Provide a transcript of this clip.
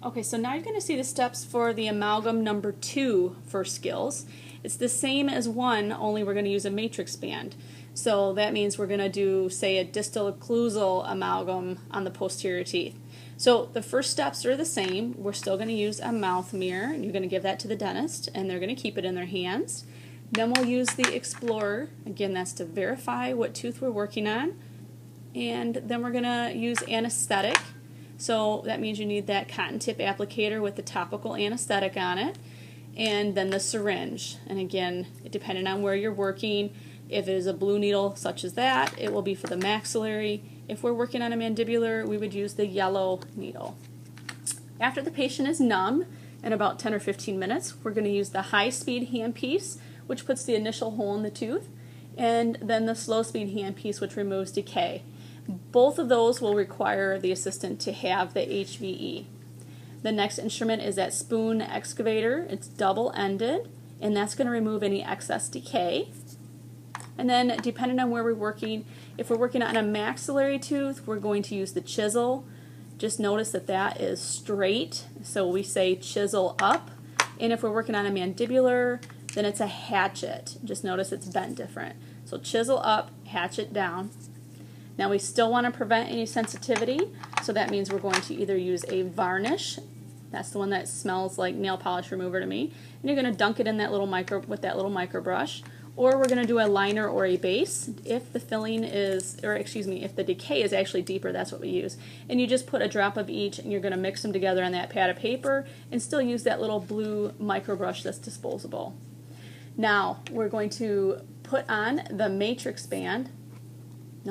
Okay, so now you're going to see the steps for the amalgam number 2 for skills. It's the same as 1, only we're going to use a matrix band. So that means we're going to do, say, a distal occlusal amalgam on the posterior teeth. So the first steps are the same. We're still going to use a mouth mirror, and you're going to give that to the dentist, and they're going to keep it in their hands. Then we'll use the Explorer. Again, that's to verify what tooth we're working on. And then we're going to use anesthetic. So that means you need that cotton tip applicator with the topical anesthetic on it, and then the syringe. And again, depending on where you're working, if it is a blue needle such as that, it will be for the maxillary. If we're working on a mandibular, we would use the yellow needle. After the patient is numb, in about 10 or 15 minutes, we're going to use the high-speed handpiece, which puts the initial hole in the tooth, and then the slow-speed handpiece, which removes decay. Both of those will require the assistant to have the HVE. The next instrument is that spoon excavator. It's double-ended, and that's going to remove any excess decay. And then, depending on where we're working, if we're working on a maxillary tooth, we're going to use the chisel. Just notice that that is straight, so we say chisel up. And if we're working on a mandibular, then it's a hatchet. Just notice it's bent different. So chisel up, hatchet down. Now we still want to prevent any sensitivity, so that means we're going to either use a varnish. That's the one that smells like nail polish remover to me. And you're going to dunk it in that little with that little micro brush. Or we're going to do a liner or a base. If the filling is, or excuse me, if the decay is actually deeper, that's what we use. And you just put a drop of each, and you're going to mix them together on that pad of paper and still use that little blue micro brush that's disposable. Now we're going to put on the matrix band.